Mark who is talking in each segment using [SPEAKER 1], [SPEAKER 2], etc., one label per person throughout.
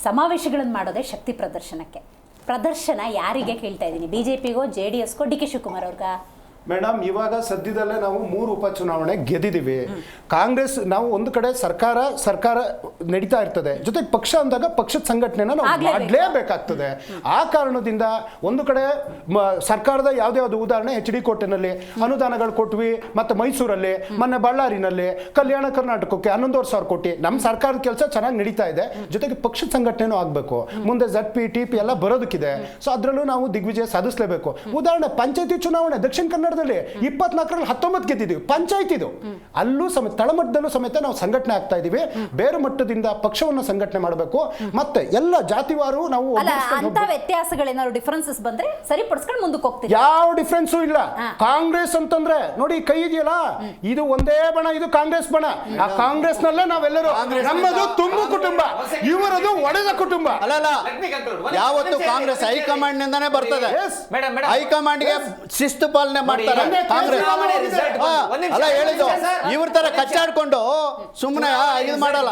[SPEAKER 1] ಸಮಾವೇಶಗಳನ್ನು ಮಾಡೋದೇ ಶಕ್ತಿ ಪ್ರದರ್ಶನಕ್ಕೆ. ಪ್ರದರ್ಶನ ಯಾರಿಗೆ ಕೇಳ್ತಾ ಇದ್ದೀನಿ, BJPಗೋ JDSಗೋ DK ಶಿವಕುಮಾರ್ ಅವ್ರಿಗ?
[SPEAKER 2] ಮೇಡಮ್, ಇವಾಗ ಸದ್ಯದಲ್ಲೇ ನಾವು 3 ಉಪಚುನಾವಣೆ ಗೆದ್ದಿದ್ದೀವಿ. ಕಾಂಗ್ರೆಸ್ ನಾವು ಒಂದು ಕಡೆ ಸರ್ಕಾರ ನಡೀತಾ ಇರ್ತದೆ, ಜೊತೆಗೆ ಪಕ್ಷ ಅಂದಾಗ ಪಕ್ಷದ ಸಂಘಟನೆನ ನಾವು ಮಾಡಲೇಬೇಕಾಗ್ತದೆ. ಆ ಕಾರಣದಿಂದ ಒಂದು ಕಡೆ ಸರ್ಕಾರದ ಯಾವ್ದು ಉದಾಹರಣೆ HD ಕೋಟೆನಲ್ಲಿ ಅನುದಾನಗಳು ಕೊಟ್ವಿ, ಮತ್ತೆ ಮೈಸೂರಲ್ಲಿ, ಮೊನ್ನೆ ಬಳ್ಳಾರಿನಲ್ಲಿ, ಕಲ್ಯಾಣ ಕರ್ನಾಟಕಕ್ಕೆ 11,000 ಕೋಟಿ. ನಮ್ಮ ಸರ್ಕಾರದ ಕೆಲಸ ಚೆನ್ನಾಗಿ ನಡೀತಾ ಇದೆ, ಜೊತೆಗೆ ಪಕ್ಷದ ಸಂಘಟನೆನೂ ಆಗಬೇಕು. ಮುಂದೆ ZP TP ಎಲ್ಲ ಬರೋದಕ್ಕಿದೆ. ಸೊ ಅದರಲ್ಲೂ ನಾವು ದಿಗ್ವಿಜಯ ಸಾಧಿಸಲೇಬೇಕು. ಉದಾಹರಣೆ ಪಂಚಾಯತಿ ಚುನಾವಣೆ ದಕ್ಷಿಣ ಕನ್ನಡ 24ರಲ್ಲಿ 19 ಗೆದ್ದಿದ್ದೀವಿ. ಪಂಚಾಯತ್ ಇದು ಅಲ್ಲೂ ಸಮೇತ ತಳಮಟ್ಟದಲ್ಲೂ ಸಮೇತ ನಾವು ಸಂಘಟನೆ ಆಗ್ತಾ ಇದೀವಿ. ಬೇರೆ ಮಟ್ಟದಿಂದ ಪಕ್ಷವನ್ನು ಸಂಘಟನೆ ಮಾಡಬೇಕು. ಮತ್ತೆ ಎಲ್ಲ ಜಾತಿವಾರು ನಾವು
[SPEAKER 1] ಅಂತ ವ್ಯತ್ಯಾಸಗಳೇನಾದ್ರು ಡಿಫರೆನ್ಸಸ್ ಬಂದ್ರೆ ಸರಿಪಡಿಸ್ಕೊಂಡು ಮುಂದಕ್ಕೆ ಹೋಗ್ತೀವಿ.
[SPEAKER 2] ಯಾವ ಡಿಫರೆನ್ಸು ಇಲ್ಲ. ಕಾಂಗ್ರೆಸ್ ಅಂತಂದ್ರೆ ನೋಡಿ, ಕೈ ಇದೆಯಲ್ಲ, ಇದು ಒಂದೇ ಬಣ, ಇದು ಕಾಂಗ್ರೆಸ್ ಬಣ. ಆ ಕಾಂಗ್ರೆಸ್ ನಲ್ಲೇ ನಾವೆಲ್ಲರೂ, ನಮ್ಮದು ತುಂಬು ಕುಟುಂಬ, ಇವರದು ಒಡೆದ ಕುಟುಂಬ.
[SPEAKER 3] ಅಲ್ಲ, ಯಾವತ್ತು ಕಾಂಗ್ರೆಸ್ ಹೈಕಮಾಂಡ್ ನಿಂದಾನೇ ಬರ್ತದೆ. ಹೈಕಮಾಂಡ್ಗೆ ಶಿಸ್ತು ಪಾಲನೆ ಮಾಡ್ತಾರೆ ಕಾಂಗ್ರೆಸ್. ಅಲ್ಲ ಹೇಳಿದ್ದು, ಇವ್ರ ತರ ಕಚ್ಚಾಡ್ಕೊಂಡು ಸುಮ್ಮನೆ ಇದು ಮಾಡಲ್ಲ.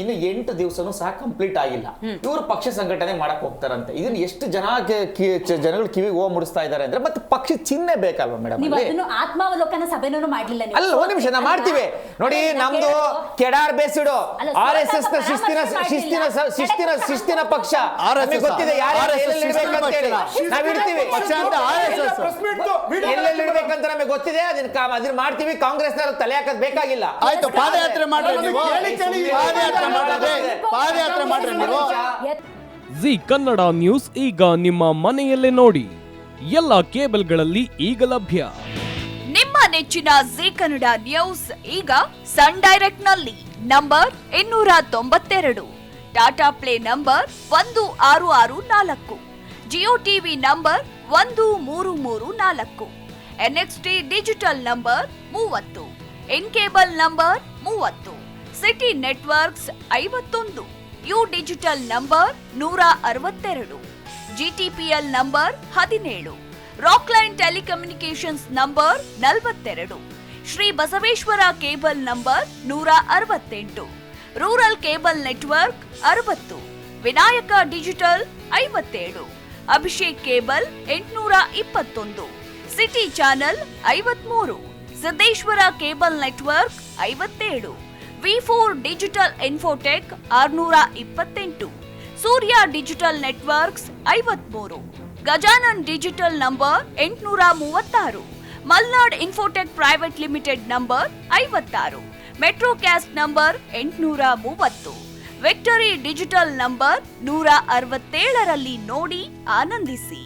[SPEAKER 4] ಇನ್ನು 8 ದಿವಸನೂ ಸಹ ಕಂಪ್ಲೀಟ್ ಆಗಿಲ್ಲ, ಇವರು ಪಕ್ಷ ಸಂಘಟನೆ ಮಾಡಕ್ ಹೋಗ್ತಾರಂತೆ. ಇದನ್ನ ಎಷ್ಟು ಜನಗಳು ಕಿವಿಗೆ ಹೋಗಿ ಮುಡಿಸ್ತಾ ಇದಾರೆ ಅಂದ್ರೆ, ಮತ್ತೆ ಪಕ್ಷ ಚಿಹ್ನೆ ಬೇಕಲ್ವಾ ಮೇಡಮ್?
[SPEAKER 1] ಆತ್ಮಾವಲೋಕನ ಸಭೆನೂ ಮಾಡ್ಲಿಲ್ಲ.
[SPEAKER 4] ಅಲ್ಲ, ಒಂದ್ ನಿಮಿಷ, ನಾವು ಮಾಡ್ತೀವಿ ನೋಡಿ. ನಮ್ದು ಕೆಡಾರ್ ಬೇಸಿಡು RSS ನ ಶಿಸ್ತಿನ ಪಕ್ಷ. ಗೊತ್ತಿದೆ ನಾವ್ ಇಡ್ತೀವಿ ಎಲ್ಲೆಲ್ಲಿ ಇಡ್ಬೇಕಂತ ನಮಗೆ ಗೊತ್ತಿದೆ. ಅದನ್ನ ಮಾಡ್ತೀವಿ. ಕಾಂಗ್ರೆಸ್ ತಲೆ ಹಾಕದ್ ಬೇಕಾಗಿಲ್ಲ.
[SPEAKER 3] ಆಯ್ತು, ಪಾದಯಾತ್ರೆ ಮಾಡ್ರಿ ನೀವು. ಪಾದಯಾತ್ರೆ ಮಾಡ್ರಿ ನೀವು.
[SPEAKER 5] ಜಿ ಕನ್ನಡ ನ್ಯೂಸ್ ಈಗ ನಿಮ್ಮ ಮನೆಯಲ್ಲೇ ನೋಡಿ. ಎಲ್ಲ ಕೇಬಲ್ಗಳಲ್ಲಿ ಈಗ ಲಭ್ಯ.
[SPEAKER 6] ನಿಮ್ಮ ನೆಚ್ಚಿನ ಜಿ ಕನ್ನಡ ನ್ಯೂಸ್ ಈಗ ಸನ್ ಡೈರೆಕ್ಟ್ ನಲ್ಲಿ number 292, Tata play number 1664, Jio TV number 1334, NXT digital number 30, N cable number 30, city networks 51, U digital number 162, GTPL number 17, Rockline telecommunications number 42, Shri Basaveshwara cable number 168, rural cable network 60, Vinayaka digital 57, Abhishek cable 821, city channel 53, Siddeshwara cable network 57, V4 digital Infotech 628, ಸೂರ್ಯ digital networks 53, Gajanan digital number 836, Malnad Infotech private limited number 56, Metrocast number 830, Victory Digital number 167ರಲ್ಲಿ ನೋಡಿ ಆನಂದಿಸಿ.